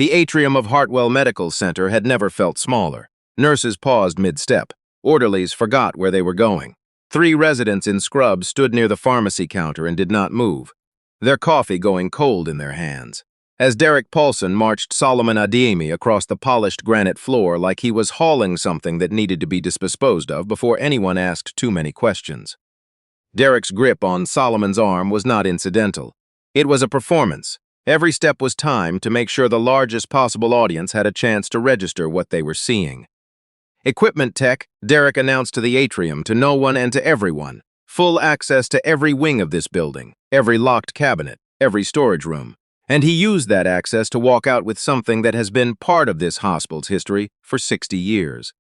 The atrium of Hartwell Medical Center had never felt smaller. Nurses paused mid-step. Orderlies forgot where they were going. 3 residents in scrubs stood near the pharmacy counter and did not move, their coffee going cold in their hands. As Derek Paulson marched Solomon Adeyemi across the polished granite floor like he was hauling something that needed to be disposed of before anyone asked too many questions. Derek's grip on Solomon's arm was not incidental. It was a performance. Every step was timed to make sure the largest possible audience had a chance to register what they were seeing. Equipment tech, Derek announced to the atrium, to no one and to everyone. Full access to every wing of this building, every locked cabinet, every storage room. And he used that access to walk out with something that has been part of this hospital's history for 60 years.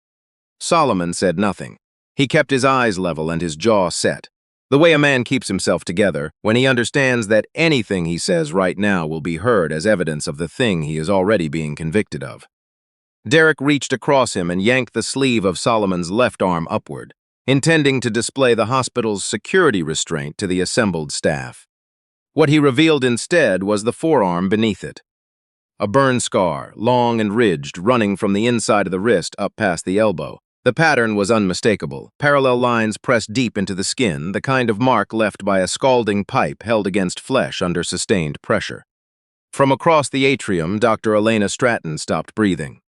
Solomon said nothing. He kept his eyes level and his jaw set. The way a man keeps himself together when he understands that anything he says right now will be heard as evidence of the thing he is already being convicted of. Derek reached across him and yanked the sleeve of Solomon's left arm upward, intending to display the hospital's security restraint to the assembled staff. What he revealed instead was the forearm beneath it. A burn scar, long and ridged, running from the inside of the wrist up past the elbow. The pattern was unmistakable, parallel lines pressed deep into the skin, the kind of mark left by a scalding pipe held against flesh under sustained pressure. From across the atrium, Dr. Elena Stratton stopped breathing.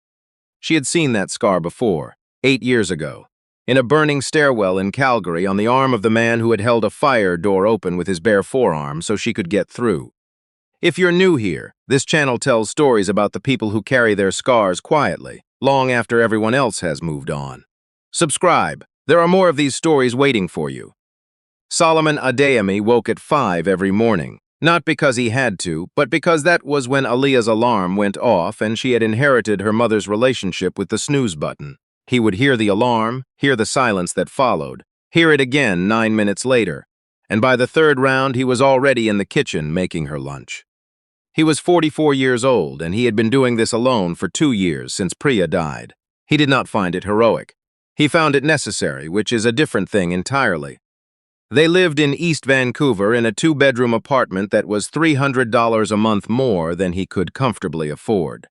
She had seen that scar before, 8 years ago, in a burning stairwell in Calgary on the arm of the man who had held a fire door open with his bare forearm so she could get through. If you're new here, this channel tells stories about the people who carry their scars quietly, long after everyone else has moved on. Subscribe. There are more of these stories waiting for you. Solomon Adeyemi woke at 5 every morning, not because he had to, but because that was when Aaliyah's alarm went off and she had inherited her mother's relationship with the snooze button. He would hear the alarm, hear the silence that followed, hear it again 9 minutes later, and by the 3rd round he was already in the kitchen making her lunch. He was 44 years old, and he had been doing this alone for 2 years since Priya died. He did not find it heroic. He found it necessary, which is a different thing entirely. They lived in East Vancouver in a 2-bedroom apartment that was $300 a month more than he could comfortably afford,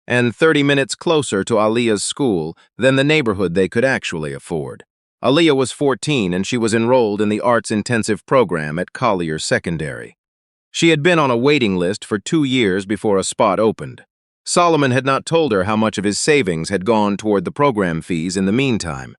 and 30 minutes closer to Aaliyah's school than the neighborhood they could actually afford. Aaliyah was 14 and she was enrolled in the arts-intensive program at Collier Secondary. She had been on a waiting list for 2 years before a spot opened. Solomon had not told her how much of his savings had gone toward the program fees in the meantime.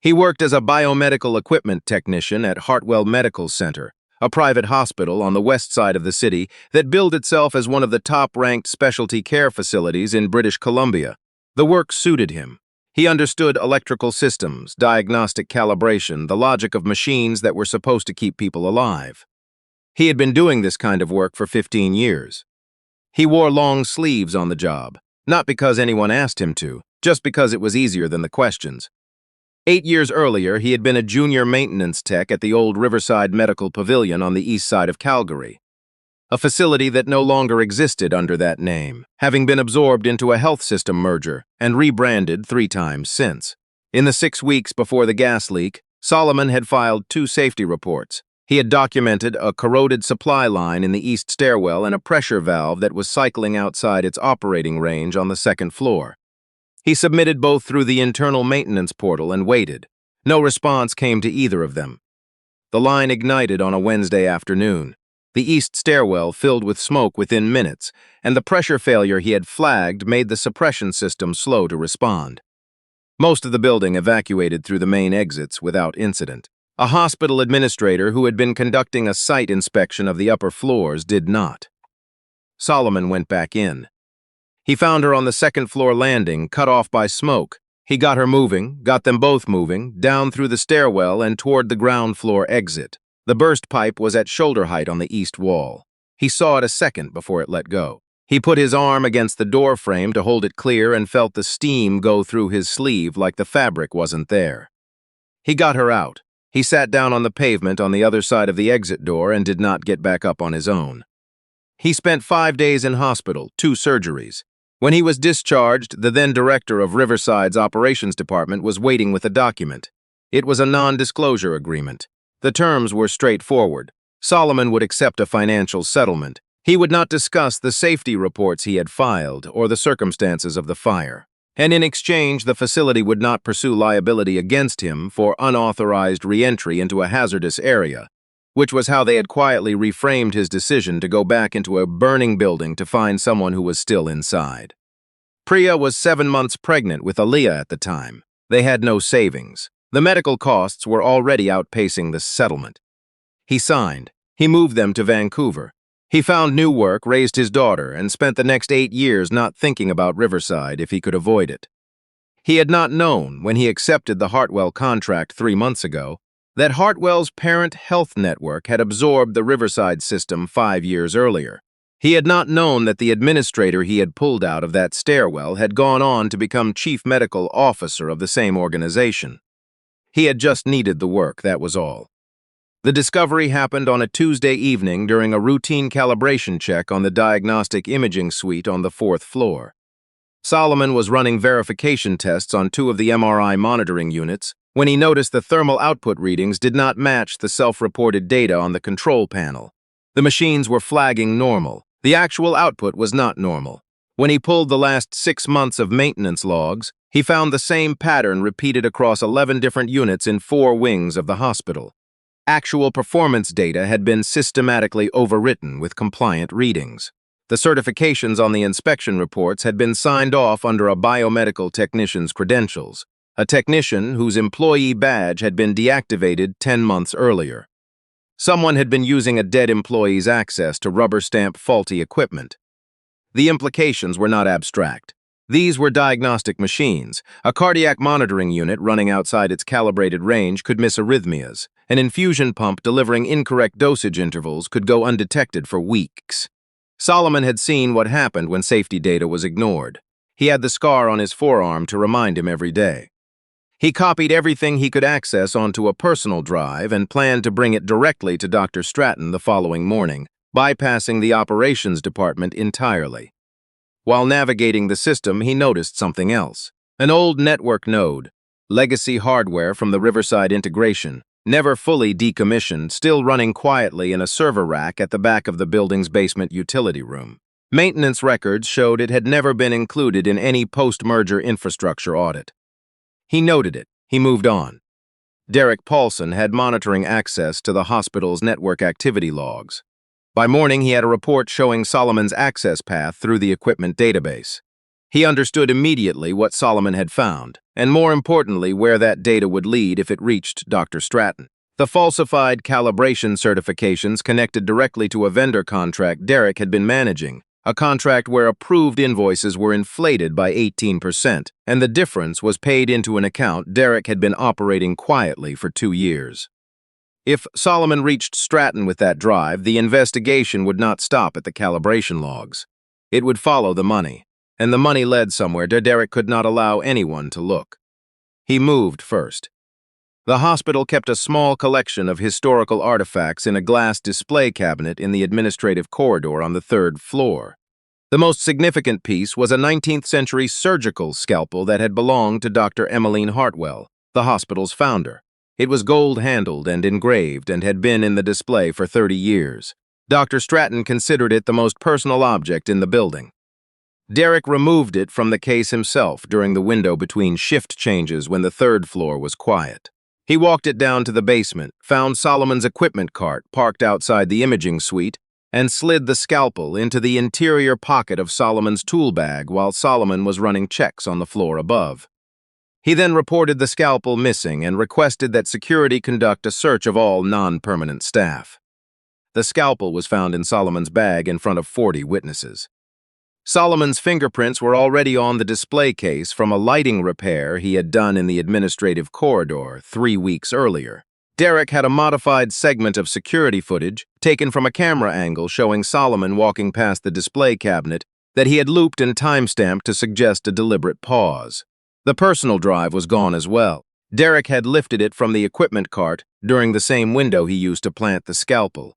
He worked as a biomedical equipment technician at Hartwell Medical Center, a private hospital on the west side of the city that billed itself as one of the top-ranked specialty care facilities in British Columbia. The work suited him. He understood electrical systems, diagnostic calibration, the logic of machines that were supposed to keep people alive. He had been doing this kind of work for 15 years. He wore long sleeves on the job, not because anyone asked him to, just because it was easier than the questions. 8 years earlier, he had been a junior maintenance tech at the old Riverside Medical Pavilion on the east side of Calgary, a facility that no longer existed under that name, having been absorbed into a health system merger and rebranded 3 times since. In the 6 weeks before the gas leak, Solomon had filed 2 safety reports. He had documented a corroded supply line in the east stairwell and a pressure valve that was cycling outside its operating range on the 2nd floor. He submitted both through the internal maintenance portal and waited. No response came to either of them. The line ignited on a Wednesday afternoon. The east stairwell filled with smoke within minutes, and the pressure failure he had flagged made the suppression system slow to respond. Most of the building evacuated through the main exits without incident. A hospital administrator who had been conducting a site inspection of the upper floors did not. Solomon went back in. He found her on the 2nd floor landing, cut off by smoke. He got her moving, got them both moving, down through the stairwell and toward the ground floor exit. The burst pipe was at shoulder height on the east wall. He saw it a second before it let go. He put his arm against the door frame to hold it clear and felt the steam go through his sleeve like the fabric wasn't there. He got her out. He sat down on the pavement on the other side of the exit door and did not get back up on his own. He spent 5 days in hospital, 2 surgeries. When he was discharged, the then director of Riverside's operations department was waiting with a document. It was a non-disclosure agreement. The terms were straightforward. Solomon would accept a financial settlement, He would not discuss the safety reports he had filed or the circumstances of the fire. And in exchange, the facility would not pursue liability against him for unauthorized re-entry into a hazardous area, which was how they had quietly reframed his decision to go back into a burning building to find someone who was still inside. Priya was 7 months pregnant with Elena at the time. They had no savings. The medical costs were already outpacing the settlement. He signed. He moved them to Vancouver. He found new work, raised his daughter, and spent the next 8 years not thinking about Riverside if he could avoid it. He had not known, when he accepted the Hartwell contract 3 months ago, that Hartwell's parent health network had absorbed the Riverside system 5 years earlier. He had not known that the administrator he had pulled out of that stairwell had gone on to become chief medical officer of the same organization. He had just needed the work, that was all. The discovery happened on a Tuesday evening during a routine calibration check on the diagnostic imaging suite on the 4th floor. Solomon was running verification tests on 2 of the MRI monitoring units when he noticed the thermal output readings did not match the self-reported data on the control panel. The machines were flagging normal. The actual output was not normal. When he pulled the last 6 months of maintenance logs, he found the same pattern repeated across 11 different units in 4 wings of the hospital. Actual performance data had been systematically overwritten with compliant readings. The certifications on the inspection reports had been signed off under a biomedical technician's credentials, a technician whose employee badge had been deactivated 10 months earlier. Someone had been using a dead employee's access to rubber-stamp faulty equipment. The implications were not abstract. These were diagnostic machines. A cardiac monitoring unit running outside its calibrated range could miss arrhythmias. An infusion pump delivering incorrect dosage intervals could go undetected for weeks. Solomon had seen what happened when safety data was ignored. He had the scar on his forearm to remind him every day. He copied everything he could access onto a personal drive and planned to bring it directly to Dr. Stratton the following morning, bypassing the operations department entirely. While navigating the system, he noticed something else. An old network node, legacy hardware from the Riverside integration, never fully decommissioned, still running quietly in a server rack at the back of the building's basement utility room. Maintenance records showed it had never been included in any post-merger infrastructure audit. He noted it. He moved on. Derek Paulson had monitoring access to the hospital's network activity logs. By morning, he had a report showing Solomon's access path through the equipment database. He understood immediately what Solomon had found, and more importantly, where that data would lead if it reached Dr. Stratton. The falsified calibration certifications connected directly to a vendor contract Derek had been managing, a contract where approved invoices were inflated by 18%, and the difference was paid into an account Derek had been operating quietly for 2 years. If Solomon reached Stratton with that drive, the investigation would not stop at the calibration logs. It would follow the money, and the money led somewhere Derek could not allow anyone to look. He moved first. The hospital kept a small collection of historical artifacts in a glass display cabinet in the administrative corridor on the 3rd floor. The most significant piece was a 19th-century surgical scalpel that had belonged to Dr. Emmeline Hartwell, the hospital's founder. It was gold-handled and engraved and had been in the display for 30 years. Dr. Stratton considered it the most personal object in the building. Derek removed it from the case himself during the window between shift changes when the 3rd floor was quiet. He walked it down to the basement, found Solomon's equipment cart parked outside the imaging suite, and slid the scalpel into the interior pocket of Solomon's tool bag while Solomon was running checks on the floor above. He then reported the scalpel missing and requested that security conduct a search of all non-permanent staff. The scalpel was found in Solomon's bag in front of 40 witnesses. Solomon's fingerprints were already on the display case from a lighting repair he had done in the administrative corridor 3 weeks earlier. Derek had a modified segment of security footage taken from a camera angle showing Solomon walking past the display cabinet that he had looped and timestamped to suggest a deliberate pause. The personal drive was gone as well. Derek had lifted it from the equipment cart during the same window he used to plant the scalpel.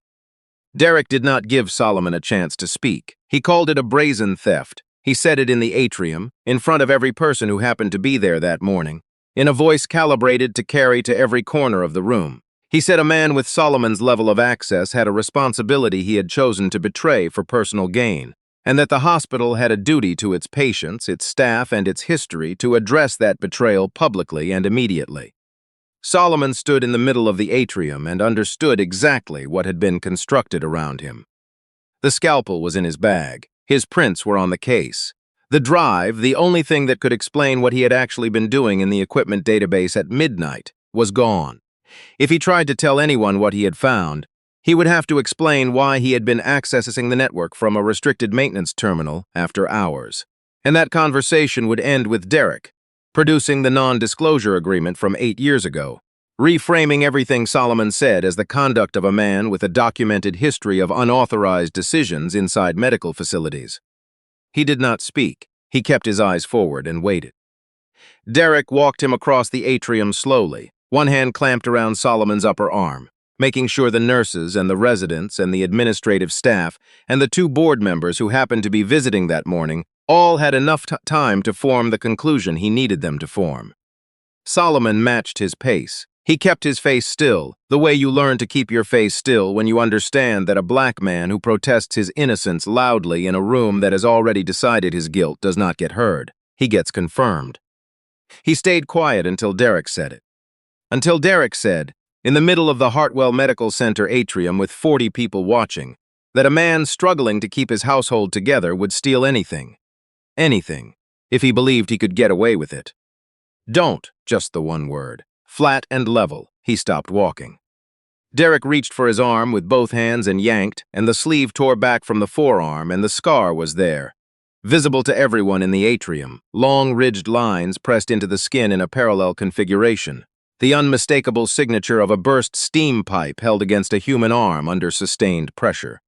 Derek did not give Solomon a chance to speak. He called it a brazen theft. He said it in the atrium, in front of every person who happened to be there that morning, in a voice calibrated to carry to every corner of the room. He said a man with Solomon's level of access had a responsibility he had chosen to betray for personal gain, and that the hospital had a duty to its patients, its staff, and its history to address that betrayal publicly and immediately. Solomon stood in the middle of the atrium and understood exactly what had been constructed around him. The scalpel was in his bag. His prints were on the case. The drive, the only thing that could explain what he had actually been doing in the equipment database at midnight, was gone. If he tried to tell anyone what he had found, he would have to explain why he had been accessing the network from a restricted maintenance terminal after hours. And that conversation would end with Derek producing the non-disclosure agreement from 8 years ago, reframing everything Solomon said as the conduct of a man with a documented history of unauthorized decisions inside medical facilities. He did not speak. He kept his eyes forward and waited. Derek walked him across the atrium slowly, one hand clamped around Solomon's upper arm, making sure the nurses and the residents and the administrative staff and the 2 board members who happened to be visiting that morning all had enough time to form the conclusion he needed them to form. Solomon matched his pace. He kept his face still, the way you learn to keep your face still when you understand that a black man who protests his innocence loudly in a room that has already decided his guilt does not get heard. He gets confirmed. He stayed quiet until Derek said it. Until Derek said, in the middle of the Hartwell Medical Center atrium with 40 people watching, that a man struggling to keep his household together would steal anything, if he believed he could get away with it. Don't, just the one word. Flat and level. He stopped walking. Derek reached for his arm with both hands and yanked, and the sleeve tore back from the forearm, and the scar was there. Visible to everyone in the atrium, long ridged lines pressed into the skin in a parallel configuration. The unmistakable signature of a burst steam pipe held against a human arm under sustained pressure.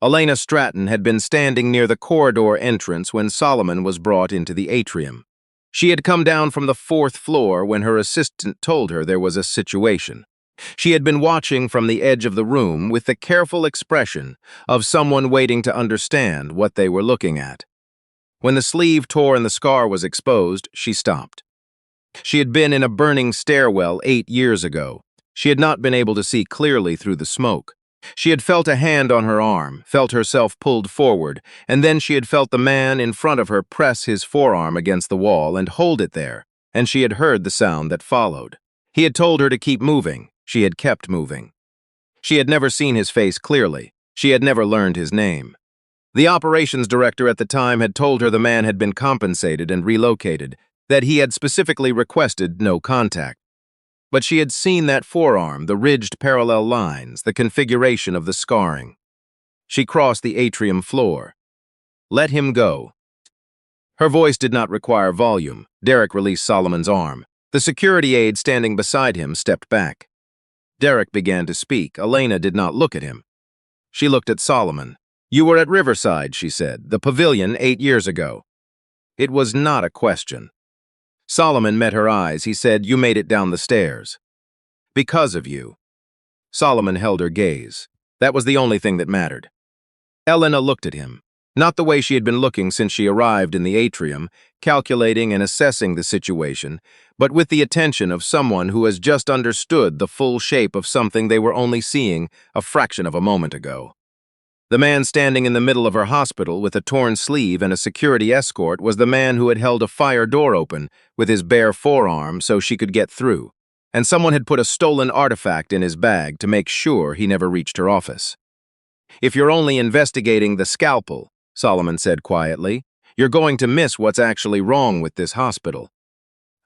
Elena Stratton had been standing near the corridor entrance when Solomon was brought into the atrium. She had come down from the 4th floor when her assistant told her there was a situation. She had been watching from the edge of the room with the careful expression of someone waiting to understand what they were looking at. When the sleeve tore and the scar was exposed, she stopped. She had been in a burning stairwell 8 years ago. She had not been able to see clearly through the smoke. She had felt a hand on her arm, felt herself pulled forward, and then she had felt the man in front of her press his forearm against the wall and hold it there, and she had heard the sound that followed. He had told her to keep moving. She had kept moving. She had never seen his face clearly. She had never learned his name. The operations director at the time had told her the man had been compensated and relocated, that he had specifically requested no contact. But she had seen that forearm, the ridged parallel lines, the configuration of the scarring. She crossed the atrium floor. Let him go. Her voice did not require volume. Derek released Solomon's arm. The security aide standing beside him stepped back. Derek began to speak. Elena did not look at him. She looked at Solomon. You were at Riverside, she said, the pavilion 8 years ago. It was not a question. Solomon met her eyes. He said, you made it down the stairs. Because of you. Solomon held her gaze. That was the only thing that mattered. Elena looked at him, not the way she had been looking since she arrived in the atrium, calculating and assessing the situation, but with the attention of someone who has just understood the full shape of something they were only seeing a fraction of a moment ago. The man standing in the middle of her hospital with a torn sleeve and a security escort was the man who had held a fire door open with his bare forearm so she could get through, and someone had put a stolen artifact in his bag to make sure he never reached her office. If you're only investigating the scalpel, Solomon said quietly, you're going to miss what's actually wrong with this hospital.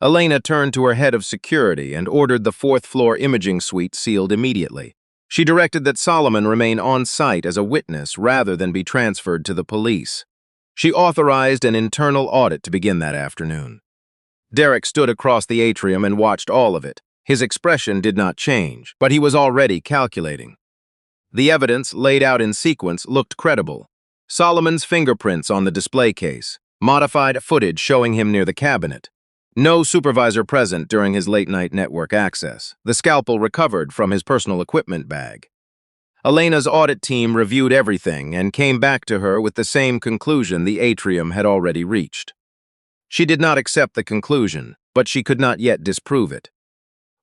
Elena turned to her head of security and ordered the 4th floor imaging suite sealed immediately. She directed that Solomon remain on site as a witness rather than be transferred to the police. She authorized an internal audit to begin that afternoon. Derek stood across the atrium and watched all of it. His expression did not change, but he was already calculating. The evidence, laid out in sequence, looked credible. Solomon's fingerprints on the display case, modified footage showing him near the cabinet. No supervisor present during his late-night network access. The scalpel recovered from his personal equipment bag. Elena's audit team reviewed everything and came back to her with the same conclusion the atrium had already reached. She did not accept the conclusion, but she could not yet disprove it.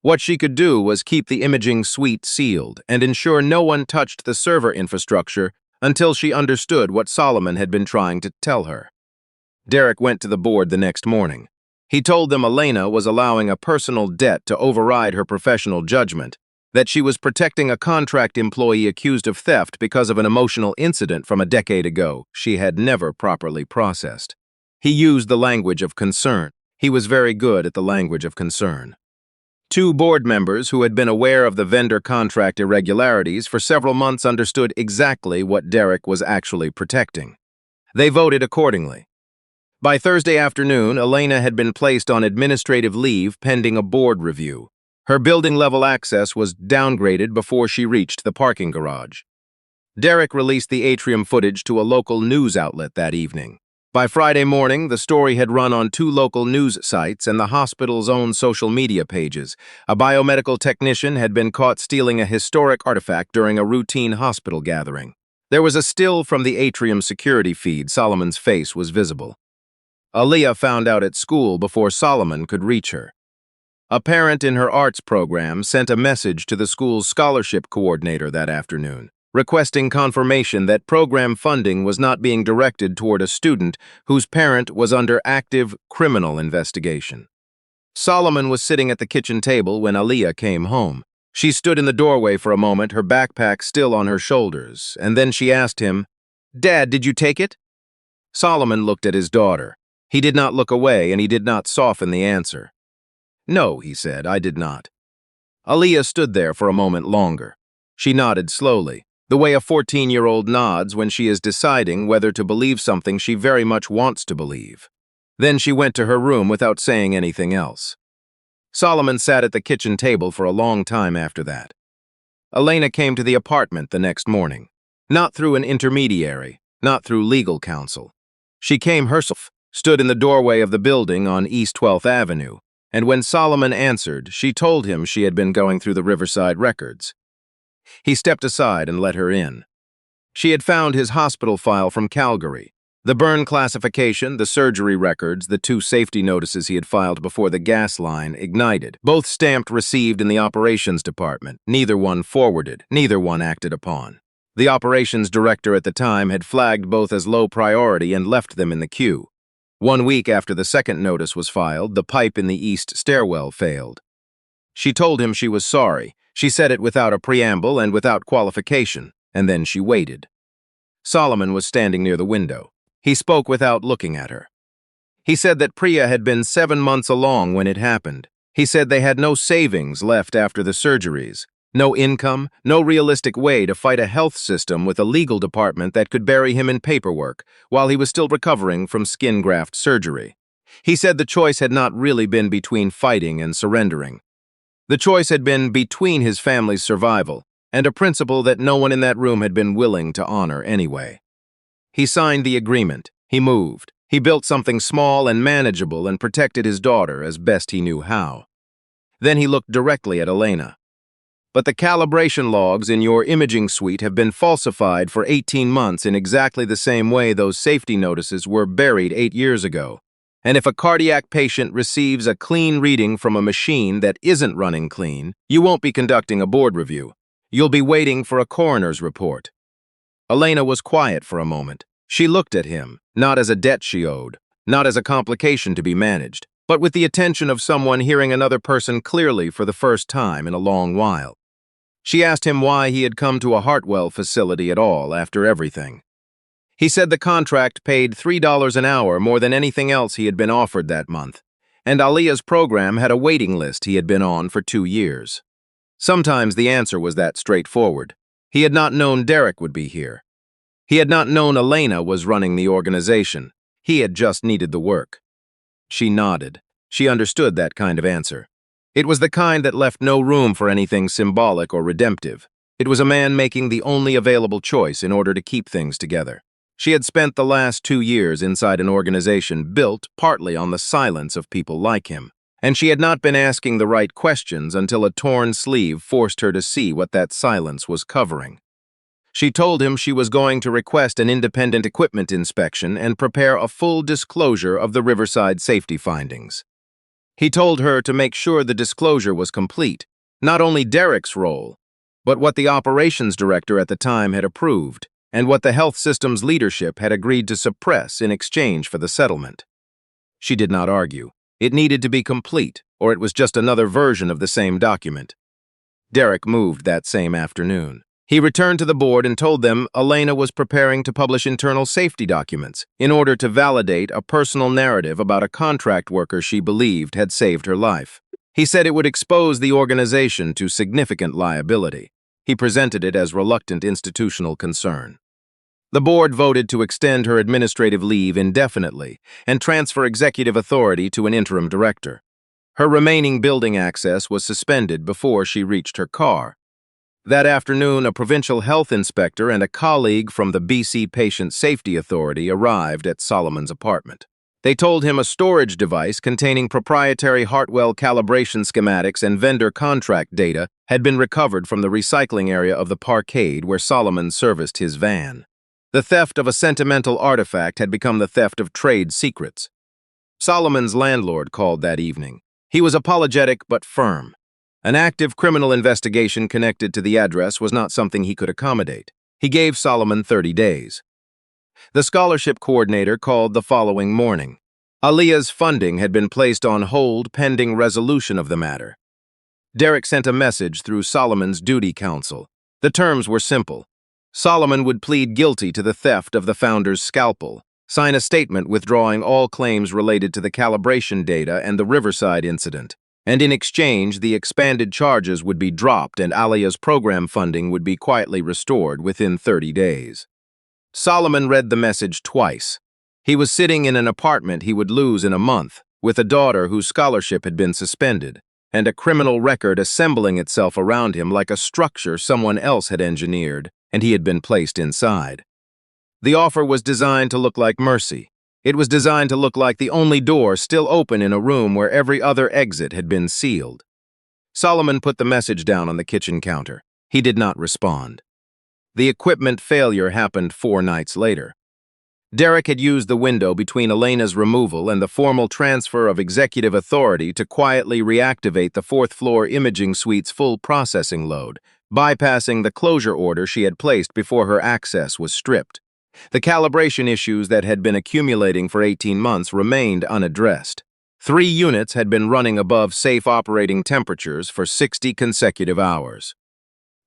What she could do was keep the imaging suite sealed and ensure no one touched the server infrastructure until she understood what Solomon had been trying to tell her. Derek went to the board the next morning. He told them Elena was allowing a personal debt to override her professional judgment, that she was protecting a contract employee accused of theft because of an emotional incident from a decade ago she had never properly processed. He used the language of concern. He was very good at the language of concern. Two board members who had been aware of the vendor contract irregularities for several months understood exactly what Derek was actually protecting. They voted accordingly. By Thursday afternoon, Elena had been placed on administrative leave pending a board review. Her building-level access was downgraded before she reached the parking garage. Derek released the atrium footage to a local news outlet that evening. By Friday morning, the story had run on 2 local news sites and the hospital's own social media pages. A biomedical technician had been caught stealing a historic artifact during a routine hospital gathering. There was a still from the atrium security feed. Solomon's face was visible. Aaliyah found out at school before Solomon could reach her. A parent in her arts program sent a message to the school's scholarship coordinator that afternoon, requesting confirmation that program funding was not being directed toward a student whose parent was under active criminal investigation. Solomon was sitting at the kitchen table when Aaliyah came home. She stood in the doorway for a moment, her backpack still on her shoulders, and then she asked him, "Dad, did you take it?" Solomon looked at his daughter. He did not look away, and he did not soften the answer. "No," he said, "I did not." Aaliyah stood there for a moment longer. She nodded slowly, the way a 14-year-old nods when she is deciding whether to believe something she very much wants to believe. Then she went to her room without saying anything else. Solomon sat at the kitchen table for a long time after that. Elena came to the apartment the next morning, not through an intermediary, not through legal counsel. She came herself, stood in the doorway of the building on East 12th Avenue, and when Solomon answered, she told him she had been going through the Riverside records. He stepped aside and let her in. She had found his hospital file from Calgary, the burn classification, the surgery records, the 2 safety notices he had filed before the gas line ignited, both stamped received in the operations department, neither one forwarded, neither one acted upon. The operations director at the time had flagged both as low priority and left them in the queue. 1 week after the second notice was filed, the pipe in the east stairwell failed. She told him she was sorry. She said it without a preamble and without qualification, and then she waited. Solomon was standing near the window. He spoke without looking at her. He said that Priya had been 7 months along when it happened. He said they had no savings left after the surgeries, no income, no realistic way to fight a health system with a legal department that could bury him in paperwork while he was still recovering from skin graft surgery. He said the choice had not really been between fighting and surrendering. The choice had been between his family's survival and a principle that no one in that room had been willing to honor anyway. He signed the agreement. He moved. He built something small and manageable and protected his daughter as best he knew how. Then he looked directly at Elena. "But the calibration logs in your imaging suite have been falsified for 18 months in exactly the same way those safety notices were buried 8 years ago. And if a cardiac patient receives a clean reading from a machine that isn't running clean, you won't be conducting a board review. You'll be waiting for a coroner's report." Elena was quiet for a moment. She looked at him, not as a debt she owed, not as a complication to be managed, but with the attention of someone hearing another person clearly for the first time in a long while. She asked him why he had come to a Hartwell facility at all after everything. He said the contract paid $3 an hour more than anything else he had been offered that month, and Aliyah's program had a waiting list he had been on for 2 years. Sometimes the answer was that straightforward. He had not known Derek would be here. He had not known Elena was running the organization. He had just needed the work. She nodded. She understood that kind of answer. It was the kind that left no room for anything symbolic or redemptive. It was a man making the only available choice in order to keep things together. She had spent the last 2 years inside an organization built partly on the silence of people like him, and she had not been asking the right questions until a torn sleeve forced her to see what that silence was covering. She told him she was going to request an independent equipment inspection and prepare a full disclosure of the Riverside safety findings. He told her to make sure the disclosure was complete, not only Derek's role, but what the operations director at the time had approved, and what the health system's leadership had agreed to suppress in exchange for the settlement. She did not argue. It needed to be complete, or it was just another version of the same document. Derek moved that same afternoon. He returned to the board and told them Elena was preparing to publish internal safety documents in order to validate a personal narrative about a contract worker she believed had saved her life. He said it would expose the organization to significant liability. He presented it as reluctant institutional concern. The board voted to extend her administrative leave indefinitely and transfer executive authority to an interim director. Her remaining building access was suspended before she reached her car. That afternoon, a provincial health inspector and a colleague from the BC Patient Safety Authority arrived at Solomon's apartment. They told him a storage device containing proprietary Hartwell calibration schematics and vendor contract data had been recovered from the recycling area of the parkade where Solomon serviced his van. The theft of a sentimental artifact had become the theft of trade secrets. Solomon's landlord called that evening. He was apologetic but firm. An active criminal investigation connected to the address was not something he could accommodate. He gave Solomon 30 days. The scholarship coordinator called the following morning. Aaliyah's funding had been placed on hold pending resolution of the matter. Derek sent a message through Solomon's duty counsel. The terms were simple. Solomon would plead guilty to the theft of the founder's scalpel, sign a statement withdrawing all claims related to the calibration data and the Riverside incident, and in exchange, the expanded charges would be dropped and Aaliyah's program funding would be quietly restored within 30 days. Solomon read the message twice. He was sitting in an apartment he would lose in a month, with a daughter whose scholarship had been suspended, and a criminal record assembling itself around him like a structure someone else had engineered, and he had been placed inside. The offer was designed to look like mercy. It was designed to look like the only door still open in a room where every other exit had been sealed. Solomon put the message down on the kitchen counter. He did not respond. The equipment failure happened 4 nights later. Derek had used the window between Elena's removal and the formal transfer of executive authority to quietly reactivate the 4th-floor imaging suite's full processing load, bypassing the closure order she had placed before her access was stripped. The calibration issues that had been accumulating for 18 months remained unaddressed. 3 units had been running above safe operating temperatures for 60 consecutive hours.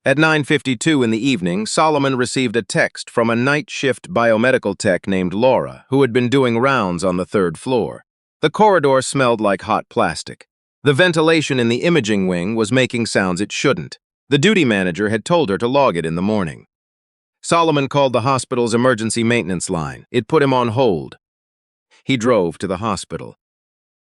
At 9:52 in the evening, Solomon received a text from a night shift biomedical tech named Laura, who had been doing rounds on the 3rd floor. The corridor smelled like hot plastic. The ventilation in the imaging wing was making sounds it shouldn't. The duty manager had told her to log it in the morning. Solomon called the hospital's emergency maintenance line. It put him on hold. He drove to the hospital.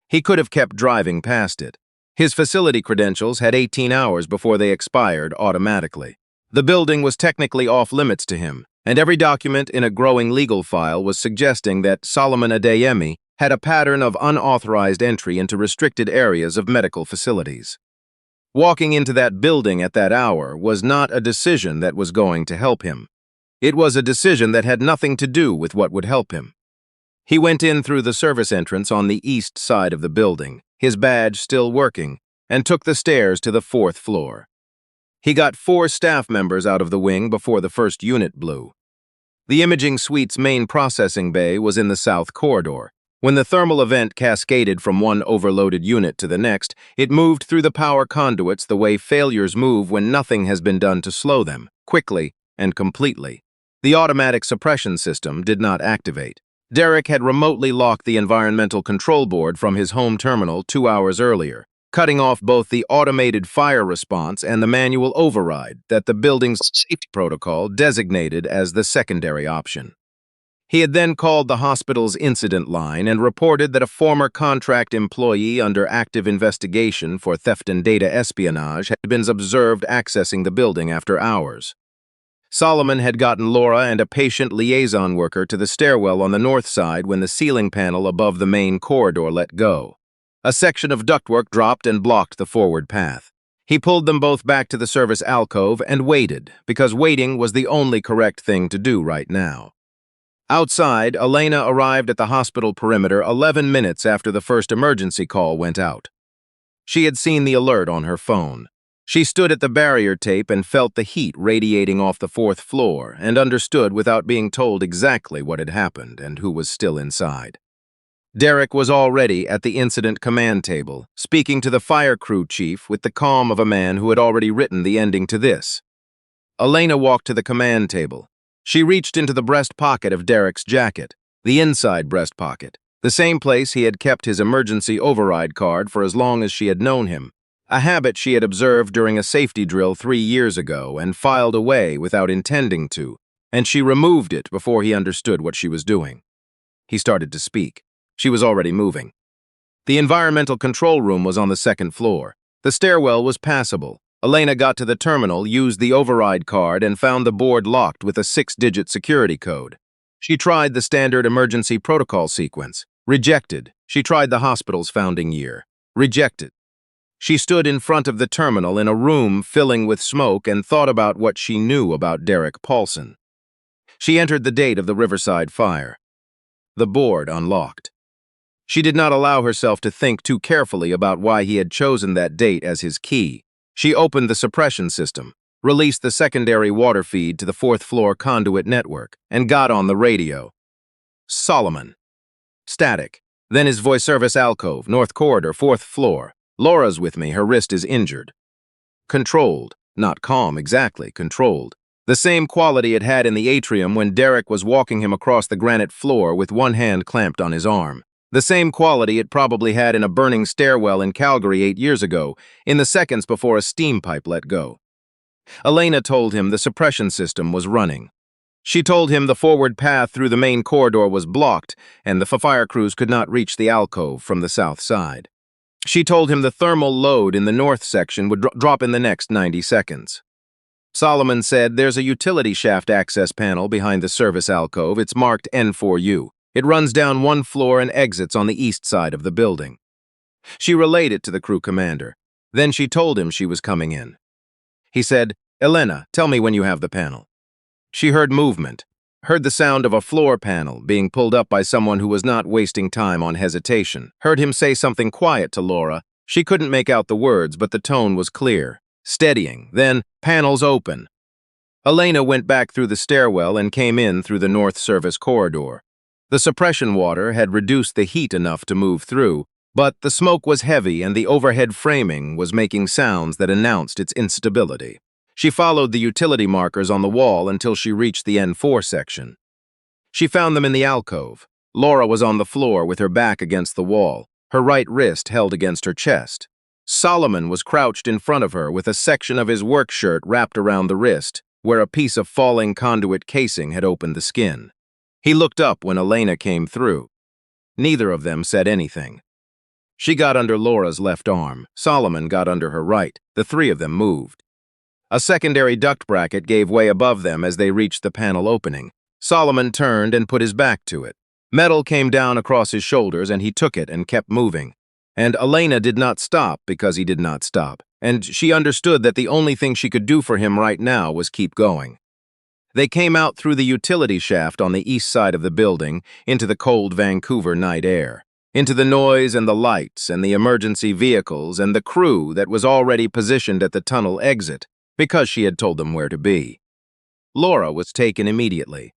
He could have kept driving past it. His facility credentials had 18 hours before they expired automatically. The building was technically off-limits to him, and every document in a growing legal file was suggesting that Solomon Adeyemi had a pattern of unauthorized entry into restricted areas of medical facilities. Walking into that building at that hour was not a decision that was going to help him. It was a decision that had nothing to do with what would help him. He went in through the service entrance on the east side of the building, his badge still working, and took the stairs to the 4th floor. He got 4 staff members out of the wing before the first unit blew. The imaging suite's main processing bay was in the south corridor. When the thermal event cascaded from one overloaded unit to the next, it moved through the power conduits the way failures move when nothing has been done to slow them, quickly and completely. The automatic suppression system did not activate. Derek had remotely locked the environmental control board from his home terminal 2 hours earlier, cutting off both the automated fire response and the manual override that the building's safety protocol designated as the secondary option. He had then called the hospital's incident line and reported that a former contract employee under active investigation for theft and data espionage had been observed accessing the building after hours. Solomon had gotten Laura and a patient liaison worker to the stairwell on the north side when the ceiling panel above the main corridor let go. A section of ductwork dropped and blocked the forward path. He pulled them both back to the service alcove and waited, because waiting was the only correct thing to do right now. Outside, Elena arrived at the hospital perimeter 11 minutes after the first emergency call went out. She had seen the alert on her phone. She stood at the barrier tape and felt the heat radiating off the fourth floor and understood without being told exactly what had happened and who was still inside. Derek was already at the incident command table, speaking to the fire crew chief with the calm of a man who had already written the ending to this. Elena walked to the command table. She reached into the breast pocket of Derek's jacket, the inside breast pocket, the same place he had kept his emergency override card for as long as she had known him, a habit she had observed during a safety drill 3 years ago and filed away without intending to, and she removed it before he understood what she was doing. He started to speak. She was already moving. The environmental control room was on the second floor. The stairwell was passable. Elena got to the terminal, used the override card, and found the board locked with a 6-digit security code. She tried the standard emergency protocol sequence. Rejected. She tried the hospital's founding year. Rejected. She stood in front of the terminal in a room filling with smoke and thought about what she knew about Derek Paulson. She entered the date of the Riverside fire. The board unlocked. She did not allow herself to think too carefully about why he had chosen that date as his key. She opened the suppression system, released the secondary water feed to the fourth-floor conduit network, and got on the radio. Solomon. Static. Then his voice service alcove, North Corridor, 4th floor. Laura's with me, her wrist is injured. Controlled. Not calm, exactly, controlled. The same quality it had in the atrium when Derek was walking him across the granite floor with one hand clamped on his arm. The same quality it probably had in a burning stairwell in Calgary 8 years ago, in the seconds before a steam pipe let go. Elena told him the suppression system was running. She told him the forward path through the main corridor was blocked and the fire crews could not reach the alcove from the south side. She told him the thermal load in the north section would drop in the next 90 seconds. Solomon said there's a utility shaft access panel behind the service alcove. It's marked N4U. It runs down 1 floor and exits on the east side of the building. She relayed it to the crew commander. Then she told him she was coming in. He said, Elena, tell me when you have the panel. She heard movement, heard the sound of a floor panel being pulled up by someone who was not wasting time on hesitation, heard him say something quiet to Laura. She couldn't make out the words, but the tone was clear, steadying. Then, panels open. Elena went back through the stairwell and came in through the north service corridor. The suppression water had reduced the heat enough to move through, but the smoke was heavy and the overhead framing was making sounds that announced its instability. She followed the utility markers on the wall until she reached the N4 section. She found them in the alcove. Laura was on the floor with her back against the wall, her right wrist held against her chest. Solomon was crouched in front of her with a section of his work shirt wrapped around the wrist, where a piece of falling conduit casing had opened the skin. He looked up when Elena came through. Neither of them said anything. She got under Laura's left arm. Solomon got under her right. The 3 of them moved. A secondary duct bracket gave way above them as they reached the panel opening. Solomon turned and put his back to it. Metal came down across his shoulders and he took it and kept moving. And Elena did not stop because he did not stop. And she understood that the only thing she could do for him right now was keep going. They came out through the utility shaft on the east side of the building into the cold Vancouver night air, into the noise and the lights and the emergency vehicles and the crew that was already positioned at the tunnel exit because she had told them where to be. Laura was taken immediately.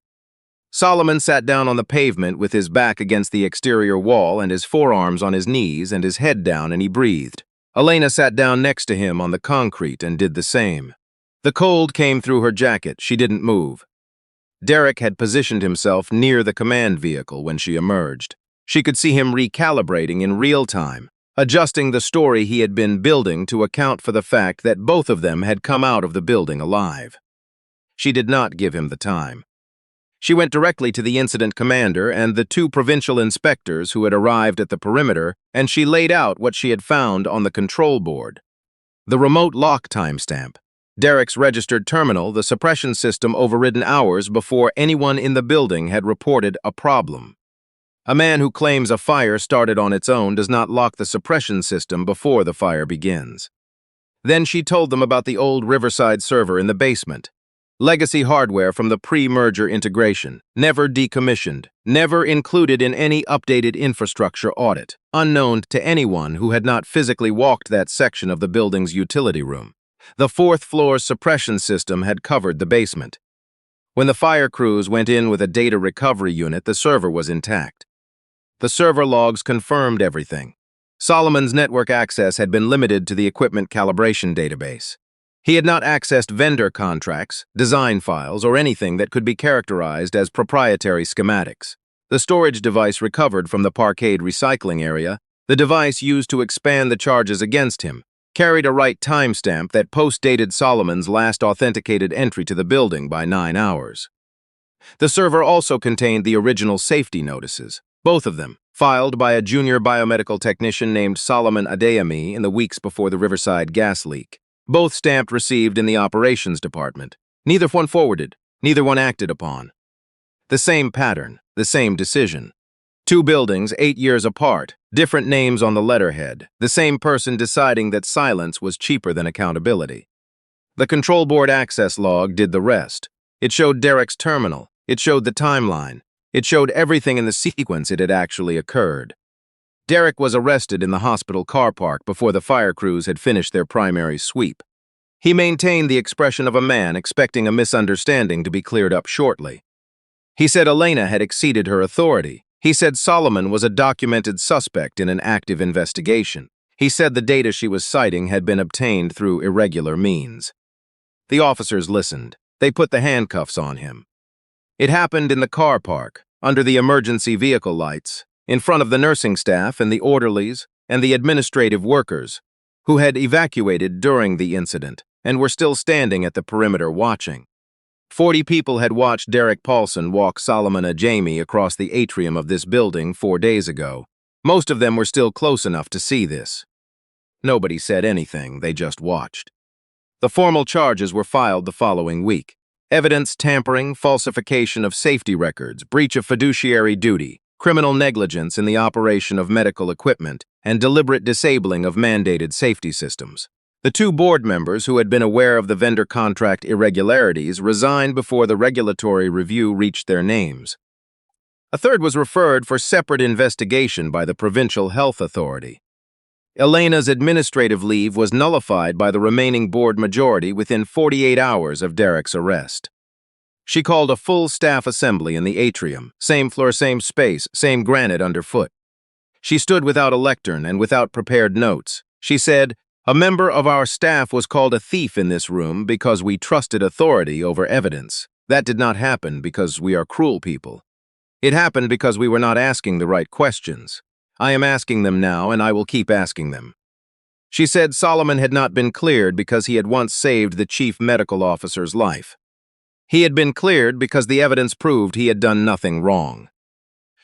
Solomon sat down on the pavement with his back against the exterior wall and his forearms on his knees and his head down, and he breathed. Elena sat down next to him on the concrete and did the same. The cold came through her jacket. She didn't move. Derek had positioned himself near the command vehicle when she emerged. She could see him recalibrating in real time, adjusting the story he had been building to account for the fact that both of them had come out of the building alive. She did not give him the time. She went directly to the incident commander and the 2 provincial inspectors who had arrived at the perimeter, and she laid out what she had found on the control board. The remote lock timestamp. Derek's registered terminal, the suppression system overridden hours before anyone in the building had reported a problem. A man who claims a fire started on its own does not lock the suppression system before the fire begins. Then she told them about the old Riverside server in the basement. Legacy hardware from the pre-merger integration, never decommissioned, never included in any updated infrastructure audit, unknown to anyone who had not physically walked that section of the building's utility room. The fourth floor's suppression system had covered the basement. When the fire crews went in with a data recovery unit, the server was intact. The server logs confirmed everything. Solomon's network access had been limited to the equipment calibration database. He had not accessed vendor contracts, design files, or anything that could be characterized as proprietary schematics. The storage device recovered from the parkade recycling area, the device used to expand the charges against him, carried a right timestamp that post-dated Solomon's last authenticated entry to the building by 9 hours. The server also contained the original safety notices, both of them, filed by a junior biomedical technician named Solomon Adeyemi in the weeks before the Riverside gas leak. Both stamped received in the operations department. Neither one forwarded, neither one acted upon. The same pattern, the same decision. 2 buildings 8 years apart, different names on the letterhead, the same person deciding that silence was cheaper than accountability. The control board access log did the rest. It showed Derek's terminal, it showed the timeline, it showed everything in the sequence it had actually occurred. Derek was arrested in the hospital car park before the fire crews had finished their primary sweep. He maintained the expression of a man expecting a misunderstanding to be cleared up shortly. He said Elena had exceeded her authority. He said Solomon was a documented suspect in an active investigation. He said the data she was citing had been obtained through irregular means. The officers listened. They put the handcuffs on him. It happened in the car park, under the emergency vehicle lights, in front of the nursing staff and the orderlies and the administrative workers, who had evacuated during the incident and were still standing at the perimeter watching. 40 people had watched Derek Paulson walk Solomon Adeyemi across the atrium of this building 4 days ago. Most of them were still close enough to see this. Nobody said anything, they just watched. The formal charges were filed the following week. Evidence tampering, falsification of safety records, breach of fiduciary duty, criminal negligence in the operation of medical equipment, and deliberate disabling of mandated safety systems. The 2 board members who had been aware of the vendor contract irregularities resigned before the regulatory review reached their names. A third was referred for separate investigation by the Provincial Health Authority. Elena's administrative leave was nullified by the remaining board majority within 48 hours of Derek's arrest. She called a full staff assembly in the atrium, same floor, same space, same granite underfoot. She stood without a lectern and without prepared notes. She said, "A member of our staff was called a thief in this room because we trusted authority over evidence. That did not happen because we are cruel people. It happened because we were not asking the right questions. I am asking them now, and I will keep asking them." She said Solomon had not been cleared because he had once saved the chief medical officer's life. He had been cleared because the evidence proved he had done nothing wrong.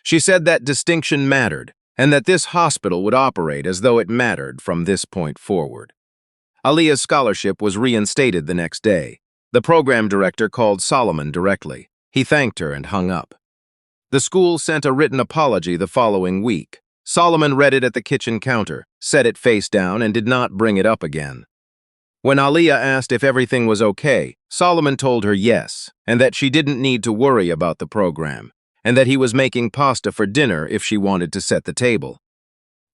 She said that distinction mattered, and that this hospital would operate as though it mattered from this point forward. Alia's scholarship was reinstated the next day. The program director called Solomon directly. He thanked her and hung up. The school sent a written apology the following week. Solomon read it at the kitchen counter, set it face down, and did not bring it up again. When Alia asked if everything was okay, Solomon told her yes, and that she didn't need to worry about the program, and that he was making pasta for dinner if she wanted to set the table.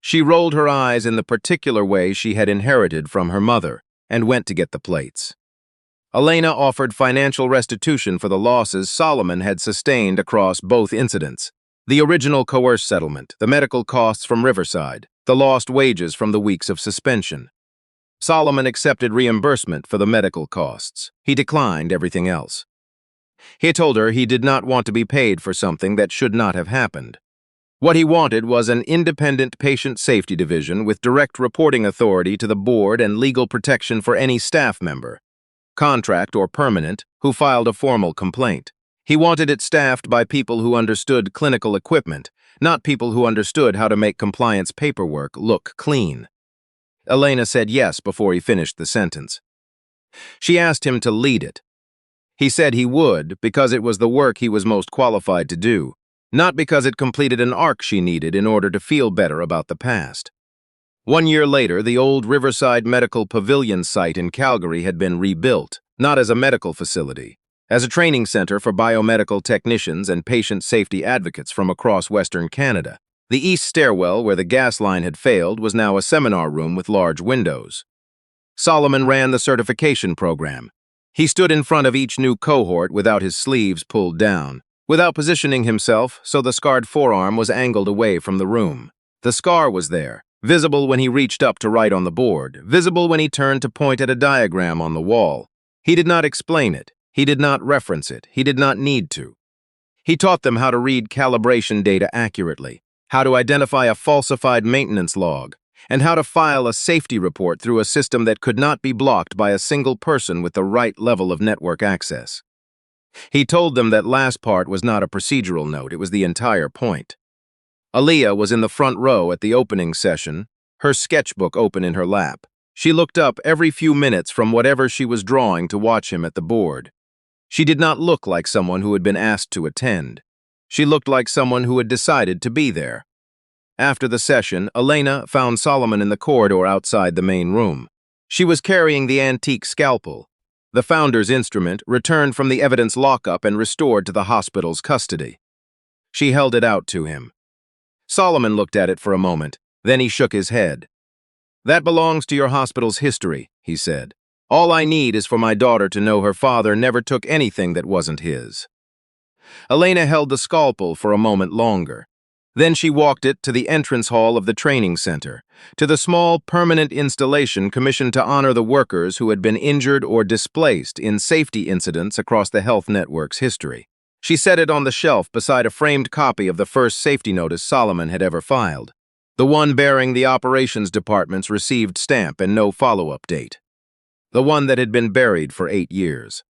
She rolled her eyes in the particular way she had inherited from her mother, and went to get the plates. Elena offered financial restitution for the losses Solomon had sustained across both incidents. The original coerced settlement, the medical costs from Riverside, the lost wages from the weeks of suspension. Solomon accepted reimbursement for the medical costs. He declined everything else. He told her he did not want to be paid for something that should not have happened. What he wanted was an independent patient safety division with direct reporting authority to the board and legal protection for any staff member, contract or permanent, who filed a formal complaint. He wanted it staffed by people who understood clinical equipment, not people who understood how to make compliance paperwork look clean. Elena said yes before he finished the sentence. She asked him to lead it. He said he would because it was the work he was most qualified to do, not because it completed an arc she needed in order to feel better about the past. 1 year later, the old Riverside Medical Pavilion site in Calgary had been rebuilt, not as a medical facility, As a training center for biomedical technicians and patient safety advocates from across Western Canada, the east stairwell where the gas line had failed was now a seminar room with large windows. Solomon ran the certification program. He stood in front of each new cohort without his sleeves pulled down, without positioning himself so the scarred forearm was angled away from the room. The scar was there, visible when he reached up to write on the board, visible when he turned to point at a diagram on the wall. He did not explain it. He did not reference it. He did not need to. He taught them how to read calibration data accurately, how to identify a falsified maintenance log, and how to file a safety report through a system that could not be blocked by a single person with the right level of network access. He told them that last part was not a procedural note, it was the entire point. Elena was in the front row at the opening session, her sketchbook open in her lap. She looked up every few minutes from whatever she was drawing to watch him at the board. She did not look like someone who had been asked to attend. She looked like someone who had decided to be there. After the session, Elena found Solomon in the corridor outside the main room. She was carrying the antique scalpel, the founder's instrument, returned from the evidence lockup and restored to the hospital's custody. She held it out to him. Solomon looked at it for a moment, then he shook his head. "That belongs to your hospital's history," he said. "All I need is for my daughter to know her father never took anything that wasn't his." Elena held the scalpel for a moment longer. Then she walked it to the entrance hall of the training center, to the small permanent installation commissioned to honor the workers who had been injured or displaced in safety incidents across the health network's history. She set it on the shelf beside a framed copy of the first safety notice Solomon had ever filed, the one bearing the operations department's received stamp and no follow-up date, the one that had been buried for 8 years.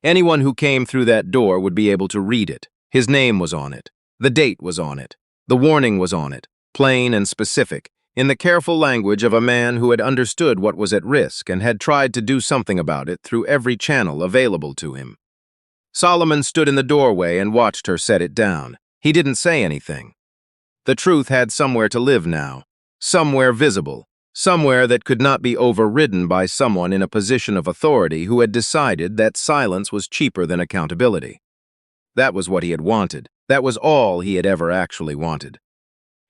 Anyone who came through that door would be able to read it. His name was on it. The date was on it. The warning was on it, plain and specific, in the careful language of a man who had understood what was at risk and had tried to do something about it through every channel available to him. Solomon stood in the doorway and watched her set it down. He didn't say anything. The truth had somewhere to live now, somewhere visible, somewhere that could not be overridden by someone in a position of authority who had decided that silence was cheaper than accountability. That was what he had wanted. That was all he had ever actually wanted.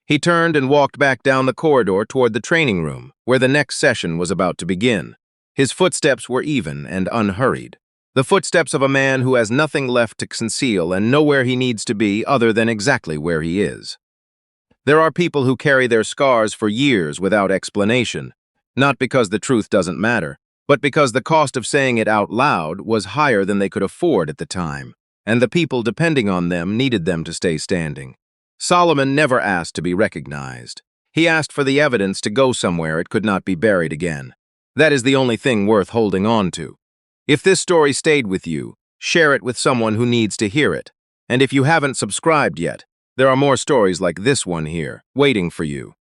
He turned and walked back down the corridor toward the training room, where the next session was about to begin. His footsteps were even and unhurried. The footsteps of a man who has nothing left to conceal and nowhere he needs to be other than exactly where he is. There are people who carry their scars for years without explanation, not because the truth doesn't matter, but because the cost of saying it out loud was higher than they could afford at the time, and the people depending on them needed them to stay standing. Solomon never asked to be recognized. He asked for the evidence to go somewhere it could not be buried again. That is the only thing worth holding on to. If this story stayed with you, share it with someone who needs to hear it. And if you haven't subscribed yet, there are more stories like this one here, waiting for you.